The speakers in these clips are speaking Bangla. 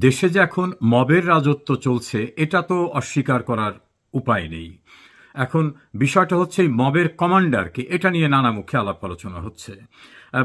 দেশে যে এখন মবের রাজত্ব চলছে এটা তো অস্বীকার করার উপায় নেই। এখন বিষয়টা হচ্ছে এই মবের কমান্ডারকে, এটা নিয়ে নানা মুখে আলাপ আলোচনা হচ্ছে।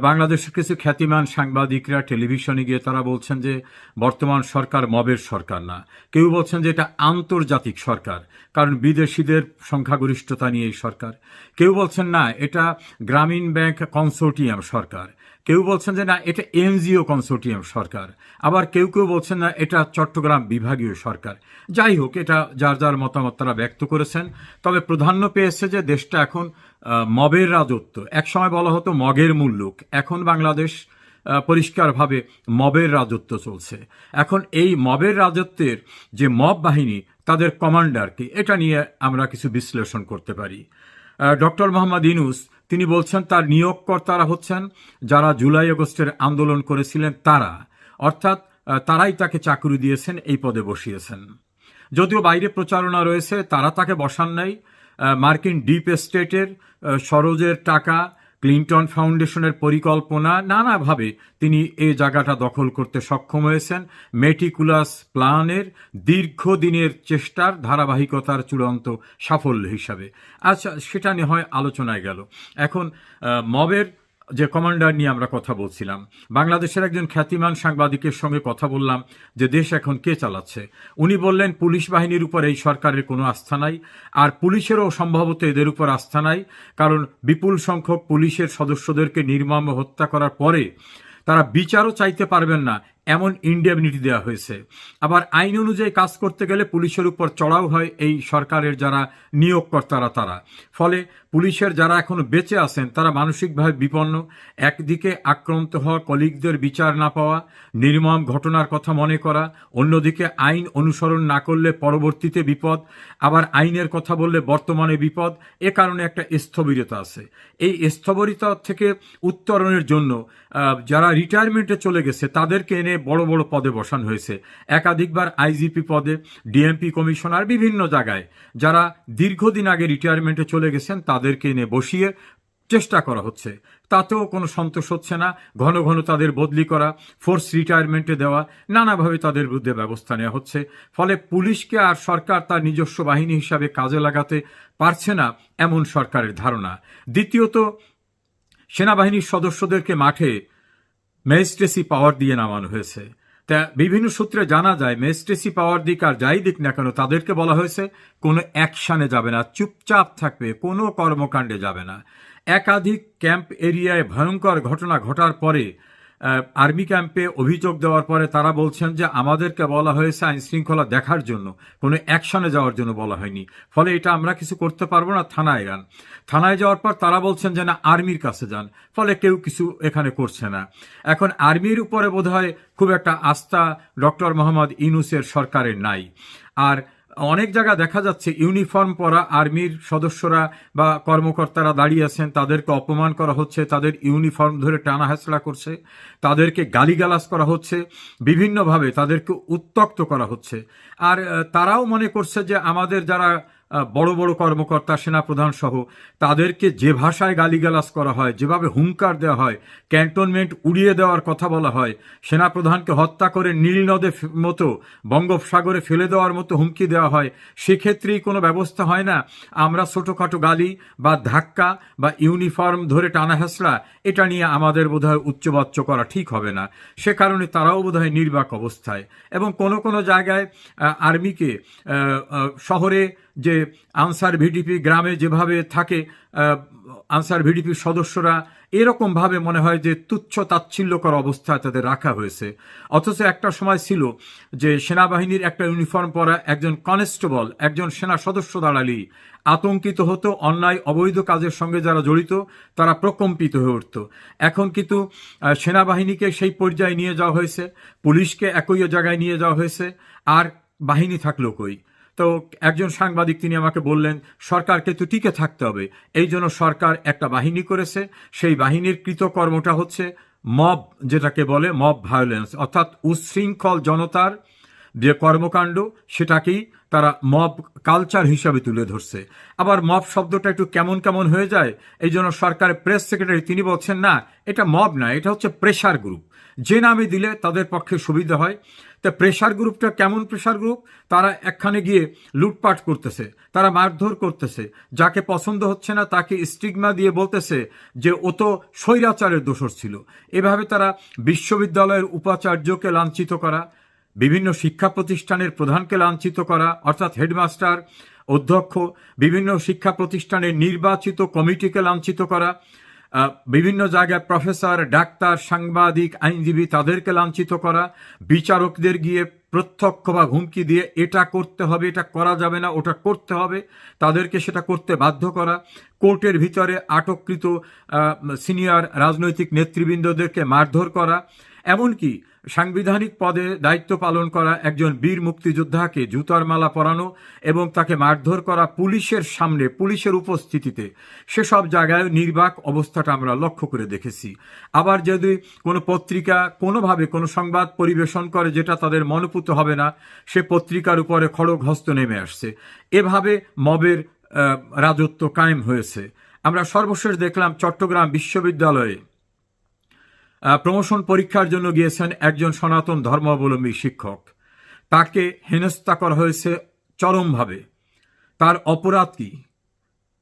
বাংলাদেশের কিছু খ্যাতিমান সাংবাদিকরা টেলিভিশনে গিয়ে তারা বলছেন যে বর্তমান সরকার মবের সরকার না। কেউ বলছেন যে এটা আন্তর্জাতিক সরকার, কারণ বিদেশিদের সংখ্যাগরিষ্ঠতা নিয়ে এই সরকার। কেউ বলছেন না, এটা গ্রামীণ ব্যাংক কনসোর্টিয়াম সরকার। কেউ বলছেন যে না, এটা এনজিও কনসোর্টিয়াম সরকার। আবার কেউ কেউ বলছেন না, এটা চট্টগ্রাম বিভাগীয় সরকার। যাই হোক, এটা যার যার মতামত তারা ব্যক্ত করেছেন। তবে প্রাধান্য পেয়েছে যে দেশটা এখন মবের রাজত্ব। একসময় বলা হতো মগের মুল্লুক, এখন বাংলাদেশ পরিষ্কারভাবে মবের রাজত্ব চলছে। এখন এই মবের রাজত্বের যে মব বাহিনী, তাদের কমান্ডার কি, এটা নিয়ে আমরা কিছু বিশ্লেষণ করতে পারি। ডক্টর মোহাম্মদ ইউনূস তিনি বলছেন তার নিয়োগকর্তারা হচ্ছেন যারা জুলাই আগস্টের আন্দোলন করেছিলেন তারা, অর্থাৎ তারাই তাকে চাকরি দিয়েছেন, এই পদে বসিয়েছেন। যদিও বাইরে প্রচারণা রয়েছে তারা তাকে বসান নাই। মার্কিন ডিপ স্টেটের সরোজের টাকা, ক্লিন্টন ফাউন্ডেশনের পরিকল্পনা, নানাভাবে তিনি এই জায়গাটা দখল করতে সক্ষম হয়েছেন। মেটিকুলাস প্ল্যানের দীর্ঘদিনের চেষ্টার ধারাবাহিকতার চূড়ান্ত সাফল্য হিসাবে। আচ্ছা, সেটা নিয়ে হয় আলোচনায় গেল। এখন মবের যে কমান্ডার নিয়ে আমরা কথা বলছিলাম, বাংলাদেশের একজন খ্যাতিমান সাংবাদিকের সঙ্গে কথা বললাম যে দেশ এখন কে চালাচ্ছে। উনি বললেন পুলিশ বাহিনীর উপর এই সরকারের কোনো আস্থা নাই, আর পুলিশেরও সম্ভবত এদের উপর আস্থা নাই, কারণ বিপুল সংখ্যক পুলিশের সদস্যদেরকে নির্মম হত্যা করার পরে তারা বিচারও চাইতে পারবেন না এমন ইন্ডেমনিটি দেওয়া হয়েছে। আবার আইন অনুযায়ী কাজ করতে গেলে পুলিশের উপর চড়াও হয় এই সরকারের যারা নিয়োগকর্তারা তারা। ফলে পুলিশের যারা এখনো বেঁচে আছেন তারা মানসিকভাবে বিপন্ন। একদিকে আক্রান্ত হওয়া কলিগদের বিচার না পাওয়া, নির্মম ঘটনার কথা মনে করা, অন্যদিকে আইন অনুসরণ না করলে পরবর্তীতে বিপদ, আবার আইনের কথা বললে বর্তমানে বিপদ। এ কারণে একটা স্থবিরতা আছে। এই স্থবিরতা থেকে উত্তরণের জন্য যারা রিটায়ারমেন্টে চলে গেছে তাদেরকে এনে বড় বড় পদে বসানো হয়েছে। একাধিকবার আইজিপি পদে, ডিএমপি কমিশনার, বিভিন্ন জায়গায় যারা দীর্ঘদিন আগে রিটায়ারমেন্টে চলে গেছেন তাদেরকে এনে বসিয়ে চেষ্টা করা হচ্ছে। তাতেও কোনো সন্তোষ হচ্ছে না। ঘন ঘন তাদের বদলি করা, ফোর্স রিটায়ারমেন্টে দেওয়া, নানাভাবে তাদের বিরুদ্ধে ব্যবস্থা নেওয়া হচ্ছে। ফলে পুলিশকে আর সরকার তার নিজস্ব বাহিনী হিসাবে কাজে লাগাতে পারছে না, এমন সরকারের ধারণা। দ্বিতীয়ত, সেনাবাহিনীর সদস্যদেরকে মাঠে ম্যাজিস্ট্রেসি পাওয়ার দিয়ে নামানো হয়েছে। তা বিভিন্ন সূত্রে জানা যায় ম্যাজিস্ট্রেসি পাওয়ার দিক আর যাই দিক না কেন, তাদেরকে বলা হয়েছে কোনো অ্যাকশানে যাবে না, চুপচাপ থাকবে, কোনো কর্মকাণ্ডে যাবে না। একাধিক ক্যাম্প এরিয়ায় ভয়ঙ্কর ঘটনা ঘটার পরে, আর্মি ক্যাম্পে অভিযোগ দেওয়ার পরে তারা বলছেন যে আমাদেরকে বলা হয়েছে আইন শৃঙ্খলা দেখার জন্য, কোনো অ্যাকশনে যাওয়ার জন্য বলা হয়নি। ফলে এটা আমরা কিছু করতে পারবো না, থানায় যান। থানায় যাওয়ার পর তারা বলছেন যে না, আর্মির কাছে যান। ফলে কেউ কিছু এখানে করছে না। এখন আর্মির উপরে বোধহয় খুব একটা আস্থা ডক্টর মোহাম্মদ ইউনূসের সরকারের নাই। আর অনেক জায়গা দেখা যাচ্ছে ইউনিফর্ম পরা আর্মির সদস্যরা বা কর্মকর্তারা দাঁড়িয়ে আছেন, তাদেরকে অপমান করা হচ্ছে, তাদের ইউনিফর্ম ধরে টানা হেঁচড়া করছে, তাদেরকে গালিগালাজ করা হচ্ছে, বিভিন্নভাবে তাদেরকে উত্ত্যক্ত করা হচ্ছে। আর তারাও মনে করছে যে আমাদের যারা বড় বড় কর্মকর্তা, সেনাপ্রধান সহ, তাদেরকে যে ভাষায় গালিগালাজ করা হয়, যেভাবে হুঙ্কার দেওয়া হয়, ক্যান্টনমেন্ট উড়িয়ে দেওয়ার কথা বলা হয়, সেনাপ্রধানকে হত্যা করে নীল নদের মতো বঙ্গোপসাগরে ফেলে দেওয়ার মতো হুমকি দেওয়া হয়, সেক্ষেত্রেই কোনো ব্যবস্থা হয় না। আমরা ছোটোখাটো গালি বা ধাক্কা বা ইউনিফর্ম ধরে টানা হেঁচড়া, এটা নিয়ে আমাদের বোধহয় উচ্চবাচ্য করা ঠিক হবে না। সে কারণে তারাও বোধহয় নির্বাক অবস্থায়। এবং কোনো কোনো জায়গায় আর্মিকে শহরে যে আনসার ভিডিপি, গ্রামে যেভাবে থাকে আনসার ভিডিপির সদস্যরা, এরকমভাবে মনে হয় যে তুচ্ছ তাচ্ছিল্যকর অবস্থায় তাদের রাখা হয়েছে। অথচ একটা সময় ছিল যে সেনাবাহিনীর একটা ইউনিফর্ম পরা একজন কনস্টেবল, একজন সেনা সদস্য দাঁড়ালেই আতঙ্কিত হতো, অন্যায় অবৈধ কাজের সঙ্গে যারা জড়িত তারা প্রকম্পিত হয়ে উঠত। এখন কিন্তু সেনাবাহিনীকে সেই পর্যায়ে নিয়ে যাওয়া হয়েছে, পুলিশকে একই জায়গায় নিয়ে যাওয়া হয়েছে, আর বাহিনী থাকলো কই? তো একজন সাংবাদিক তিনি আমাকে বললেন সরকারকে তো টিকে থাকতে হবে, এই জন্য সরকার একটা বাহিনী করেছে। সেই বাহিনীর কৃতকর্মটা হচ্ছে মব, যেটাকে বলে মব ভায়োলেন্স, অর্থাৎ উচ্ছৃঙ্খল জনতার যে কর্মকাণ্ড সেটাকেই তারা মব কালচার হিসাবে তুলে ধরছে। আবার মব শব্দটা একটু কেমন কেমন হয়ে যায়, এই জন্য সরকারের প্রেস সেক্রেটারি তিনি বলছেন না, এটা মব না, এটা হচ্ছে প্রেশার গ্রুপ, যে নামে দিলে তাদের পক্ষে সুবিধা হয়। তা প্রেশার গ্রুপটা কেমন প্রেশার গ্রুপ? তারা একখানে গিয়ে লুটপাট করতেছে, তারা মারধর করতেছে, যাকে পছন্দ হচ্ছে না তাকে স্টিগমা দিয়ে বলতেছে যে ও তো স্বৈরাচারের দোষর ছিল। এভাবে তারা বিশ্ববিদ্যালয়ের উপাচার্যকে লাঞ্ছিত করা, বিভিন্ন শিক্ষা প্রতিষ্ঠানের প্রধানকে লাঞ্ছিত করা, অর্থাৎ হেডমাস্টার, অধ্যক্ষ, বিভিন্ন শিক্ষা প্রতিষ্ঠানের নির্বাচিত কমিটিকে লাঞ্ছিত করা, বিভিন্ন জায়গায় প্রফেসর, ডাক্তার, সাংবাদিক, আইনজীবী তাদেরকে লাঞ্ছিত করা, বিচারকদের গিয়ে প্রত্যক্ষ বা হুমকি দিয়ে এটা করতে হবে, এটা করা যাবে না, ওটা করতে হবে, তাদেরকে সেটা করতে বাধ্য করা, কোর্টের ভিতরে আটককৃত সিনিয়র রাজনৈতিক নেতৃবৃন্দদেরকে মারধর করা, এমনকি সাংবিধানিক পদে দায়িত্ব পালন করা একজন বীর মুক্তিযোদ্ধাকে জুতার মালা পরানো এবং তাকে মারধর করা পুলিশের সামনে, পুলিশের উপস্থিতিতে, সেসব জায়গায় নির্বাক অবস্থাটা আমরা লক্ষ্য করে দেখেছি। আবার যদি কোনো পত্রিকা কোনোভাবে কোনো সংবাদ পরিবেশন করে যেটা তাদের মনোপুত হবে না, সে পত্রিকার উপরে খড়গহস্ত নেমে আসছে। এভাবে মবের রাজত্ব কায়েম হয়েছে। আমরা সর্বশেষ দেখলাম চট্টগ্রাম বিশ্ববিদ্যালয়ে প্রমোশন পরীক্ষার জন্য গিয়েছেন একজন সনাতন ধর্মাবলম্বী শিক্ষক, তাকে হেনস্থা করা হয়েছে চরমভাবে। তার অপরাধ কি?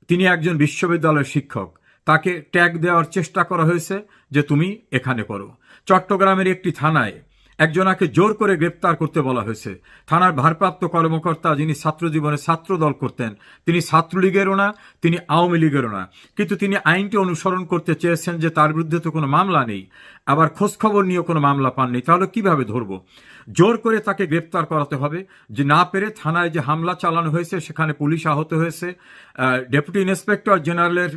তিনি একজন বিশ্ববিদ্যালয়ের শিক্ষক, তাকে ট্যাগ দেওয়ার চেষ্টা করা হয়েছে যে তুমি এখানে করো। চট্টগ্রামের একটি থানায় একজনাকে জোর করে গ্রেপ্তার করতে বলা হয়েছে। থানার ভারপ্রাপ্ত কর্মকর্তা, যিনি ছাত্র জীবনে ছাত্রদল করতেন, তিনি ছাত্রলীগেরও না, তিনি আওয়ামী লীগেরও না, কিন্তু তিনি আইনটি অনুসরণ করতে চেয়েছেন যে তার বিরুদ্ধে তো কোনো মামলা নেই, আবার খোঁজখবর নিয়েও কোনো মামলা পাননি, তাহলে কিভাবে ধরবো? জোর করে তাকে গ্রেপ্তার করাতে হবে। যে না পেরে থানায় যে হামলা চালানো হয়েছে সেখানে পুলিশ আহত হয়েছে, ডেপুটি ইন্সপেক্টর জেনারেলের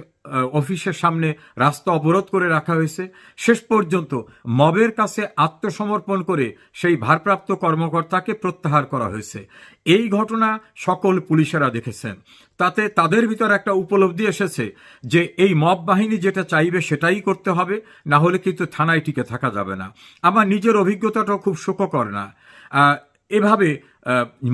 অফিসের সামনে রাস্তা অবরোধ করে রাখা হয়েছে। শেষ পর্যন্ত মবের কাছে আত্মসমর্পণ করে সেই ভারপ্রাপ্ত কর্মকর্তাকে প্রত্যাহার করা হয়েছে। এই ঘটনা সকল পুলিশেরা দেখেছেন। তাতে তাদের ভিতর একটা উপলব্ধি এসেছে যে এই মব বাহিনী যেটা চাইবে সেটাই করতে হবে, না হলে কিন্তু থানায় টিকে থাকা যাবে না। আমার নিজের অভিজ্ঞতাটাও খুব সুখকর না। এভাবে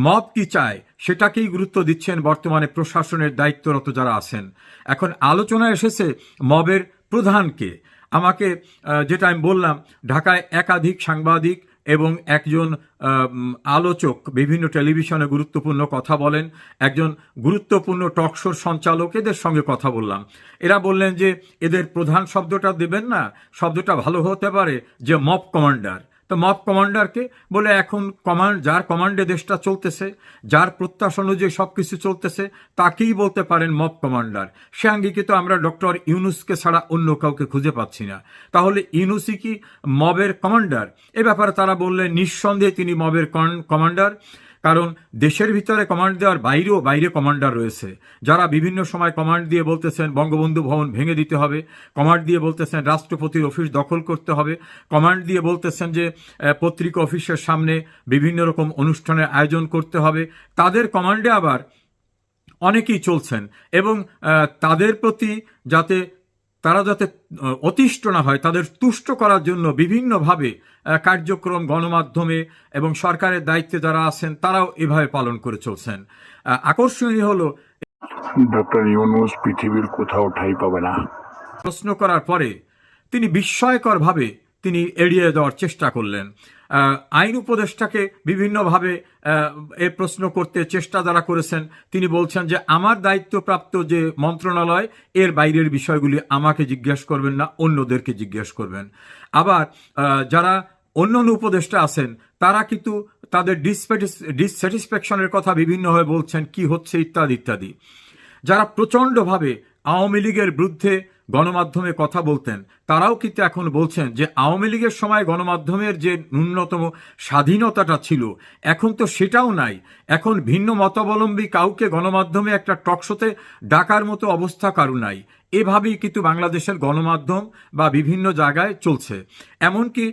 মব কি চায় সেটাকেই গুরুত্ব দিচ্ছেন বর্তমানে প্রশাসনের দায়িত্বরত যারা আছেন। এখন আলোচনা এসেছে মবের প্রধানকে। আমাকে যেটা আমি বললাম, ঢাকায় একাধিক সাংবাদিক এবং একজন আলোচক বিভিন্ন টেলিভিশনে গুরুত্বপূর্ণ কথা বলেন, একজন গুরুত্বপূর্ণ টকশোর সঞ্চালক, এদের সঙ্গে কথা বললাম। এরা বললেন যে এদের প্রধান শব্দটা দেবেন না, শব্দটা ভালো হতে পারে যে মব কমান্ডার। তো মব কমান্ডারকে বলে এখন যার কমান্ডে দেশটা চলতেছে, যার প্রত্যাশা অনুযায়ী সব কিছু চলতেছে, তাকেই বলতে পারেন মব কমান্ডার। সে আঙ্গিকে তো আমরা ডক্টর ইউনুসকে ছাড়া অন্য কাউকে খুঁজে পাচ্ছি না। তাহলে ইউনুসই কি মবের কমান্ডার? এ ব্যাপারে তারা বললেন নিঃসন্দেহে তিনি মবের কমান্ডার, কারণ দেশের ভিতরে কমান্ড দেওয়ার বাইরে কমান্ডার রয়েছে, যারা বিভিন্ন সময় কমান্ড দিয়ে বলতেছেন বঙ্গবন্ধু ভবন ভেঙে দিতে হবে, কমান্ড দিয়ে বলতেছেন রাষ্ট্রপতির অফিস দখল করতে হবে, কমান্ড দিয়ে বলতেছেন যে পত্রিকা অফিসের সামনে বিভিন্ন রকম অনুষ্ঠানের আয়োজন করতে হবে। তাদের কমান্ডে আবার অনেকেই চলছেন এবং তাদের প্রতি তারা যাতে অতিষ্ঠ না হয়, তাদের তুষ্ট করার জন্য বিভিন্নভাবে কার্যক্রম গণমাধ্যমে এবং সরকারের দায়িত্বে যারা আছেন তারাও এভাবে পালন করে চলছেন। আকর্ষণীয় হলো ডক্টর ইউনূস পৃথিবীর কোথাও ঠাঁই পাবে না প্রশ্ন করার পরে তিনি বিস্ময়করভাবে তিনি এড়িয়ে যাওয়ার চেষ্টা করলেন। আইন উপদেষ্টাকে বিভিন্নভাবে এ প্রশ্ন করতে চেষ্টা যারা করেছেন, তিনি বলছেন যে আমার দায়িত্বপ্রাপ্ত যে মন্ত্রণালয়, এর বাইরের বিষয়গুলি আমাকে জিজ্ঞেস করবেন না, অন্যদেরকে জিজ্ঞেস করবেন। আবার যারা অন্য উপদেষ্টা আছেন তারা কিন্তু তাদের ডিসস্যাটিসফ্যাকশনের কথা বিভিন্নভাবে বলছেন, কি হচ্ছে ইত্যাদি ইত্যাদি। যারা প্রচণ্ডভাবে আওয়ামী লীগের বিরুদ্ধে গণমাধ্যমে কথা বলতেন তারাও কিন্তু এখন বলছেন যে আওয়ামী লীগের সময় গণমাধ্যমের যে ন্যূনতম স্বাধীনতাটা ছিল এখন তো সেটাও নাই। এখন ভিন্ন মতাবলম্বী কাউকে গণমাধ্যমে একটা টকশোতে ডাকার মতো অবস্থা কারো নাই। এভাবেই কিন্তু বাংলাদেশের গণমাধ্যম বা বিভিন্ন জায়গায় চলছে। এমনকি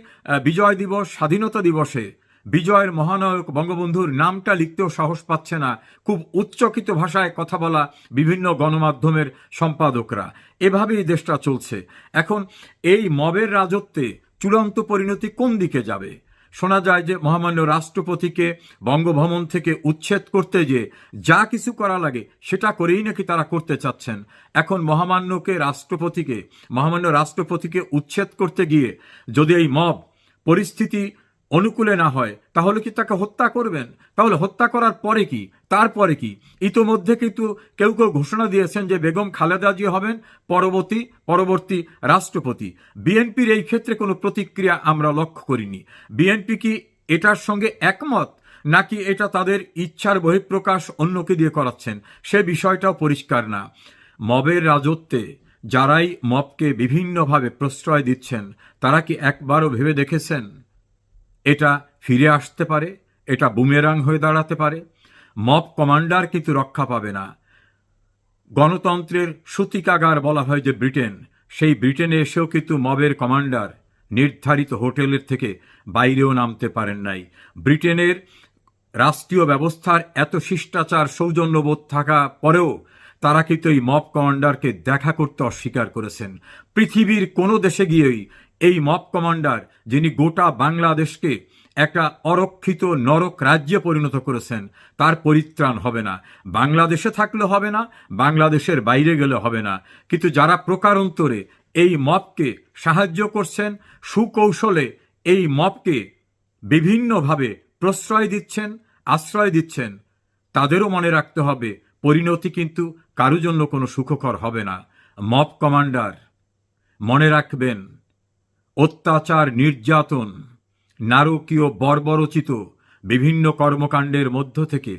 বিজয় দিবস, স্বাধীনতা দিবসে বিজয়ের মহানায়ক বঙ্গবন্ধুর নামটা লিখতেও সাহস পাচ্ছে না খুব উচ্চকিত ভাষায় কথা বলা বিভিন্ন গণমাধ্যমের সম্পাদকরা। এভাবেই দেশটা চলছে। এখন এই মবের রাজত্বে চূড়ান্ত পরিণতি কোন দিকে যাবে? শোনা যায় যে মহামান্য রাষ্ট্রপতিকে বঙ্গভবন থেকে উচ্ছেদ করতে যে যা কিছু করা লাগে সেটা করেই নাকি তারা করতে চাচ্ছেন। এখন মহামান্য রাষ্ট্রপতিকে উচ্ছেদ করতে গিয়ে যদি এই মব পরিস্থিতি অনুকূলে না হয় তাহলে কি তাকে হত্যা করবেন? তাহলে হত্যা করার পরে কি, তারপরে কি? ইতোমধ্যে কিন্তু কেউ কেউ ঘোষণা দিয়েছেন যে বেগম খালেদা জিয়া হবেন পরবর্তী রাষ্ট্রপতি। বিএনপির এই ক্ষেত্রে কোনো প্রতিক্রিয়া আমরা লক্ষ্য করিনি। বিএনপি কি এটার সঙ্গে একমত, নাকি এটা তাদের ইচ্ছার বহিঃপ্রকাশ অন্যকে দিয়ে করাচ্ছেন, সে বিষয়টাও পরিষ্কার না। মবের রাজত্বে যারাই মবকে বিভিন্নভাবে প্রশ্রয় দিচ্ছেন তারা কি একবারও ভেবে দেখেছেন এটা ফিরে আসতে পারে, এটা বুমেরাং হয়ে দাঁড়াতে পারে? মব কমান্ডার কিন্তু রক্ষা পাবে না। গণতন্ত্রের সূতিকাগার বলা হয় যে ব্রিটেন, সেই ব্রিটেনে এসেও কিন্তু মবের কমান্ডার নির্ধারিত হোটেলের থেকে বাইরেও নামতে পারেন নাই। ব্রিটেনের রাষ্ট্রীয় ব্যবস্থার এত শিষ্টাচার সৌজন্যবোধ থাকা পরেও তারা কিন্তু এই মব কমান্ডারকে দেখা করতে অস্বীকার করেছেন। পৃথিবীর কোনো দেশে গিয়েই এই মব কমান্ডার, যিনি গোটা বাংলাদেশকে একটা অরক্ষিত নরক রাজ্যে পরিণত করেছেন, তার পরিত্রাণ হবে না। বাংলাদেশে থাকলে হবে না, বাংলাদেশের বাইরে গেলে হবে না। কিন্তু যারা প্রকারান্তরে এই মবকে সাহায্য করছেন, সুকৌশলে এই মবকে বিভিন্নভাবে প্রশ্রয় দিচ্ছেন, আশ্রয় দিচ্ছেন, তাদেরও মনে রাখতে হবে পরিণতি কিন্তু কারো জন্য কোনো সুখকর হবে না। মব কমান্ডার, মনে রাখবেন, অত্যাচার, নির্যাতন, নারকীয় বর্বরচিত বিভিন্ন কর্মকাণ্ডের মধ্য থেকে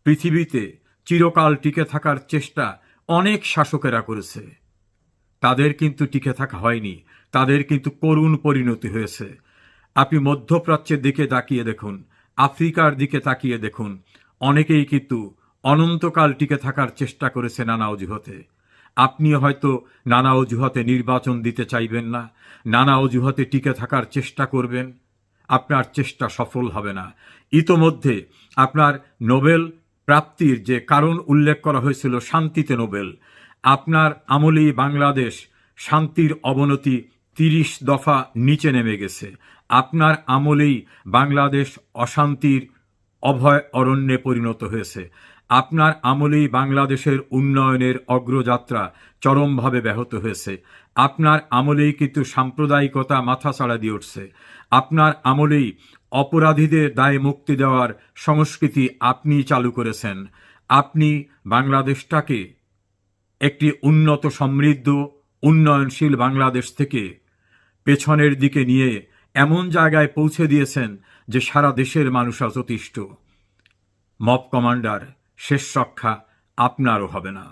পৃথিবীতে চিরকাল টিকে থাকার চেষ্টা অনেক শাসকেরা করেছে। তাদের কিন্তু টিকে থাকা হয়নি, তাদের কিন্তু করুণ পরিণতি হয়েছে। আপনি মধ্যপ্রাচ্যের দিকে তাকিয়ে দেখুন, আফ্রিকার দিকে তাকিয়ে দেখুন, অনেকেই কিন্তু অনন্তকাল টিকে থাকার চেষ্টা করেছে নানা অজুহাতে। আপনি হয়তো নানা অজুহাতে নির্বাচন দিতে চাইবেন না, নানা অজুহাতে টিকে থাকার চেষ্টা করবেন, আপনার চেষ্টা সফল হবে না। ইতোমধ্যে আপনার নোবেল প্রাপ্তির যে কারণ উল্লেখ করা হয়েছিল, শান্তিতে নোবেল, আপনার আমলেই বাংলাদেশ শান্তির অবনতি 30 দফা নিচে নেমে গেছে। আপনার আমলেই বাংলাদেশ অশান্তির অভয় অরণ্যে পরিণত হয়েছে। আপনার আমলেই বাংলাদেশের উন্নয়নের অগ্রযাত্রা চরমভাবে ব্যাহত হয়েছে। আপনার আমলেই কিন্তু সাম্প্রদায়িকতা মাথাচাড়া দিয়ে উঠছে। আপনার আমলেই অপরাধীদের দায়ে মুক্তি দেওয়ার সংস্কৃতি আপনি চালু করেছেন। আপনি বাংলাদেশটাকে একটি উন্নত, সমৃদ্ধ, উন্নয়নশীল বাংলাদেশ থেকে পেছনের দিকে নিয়ে এমন জায়গায় পৌঁছে দিয়েছেন যে সারা দেশের মানুষ অতিষ্ঠ। মব কমান্ডার, শেষ রক্ষা আপনারও হবে না।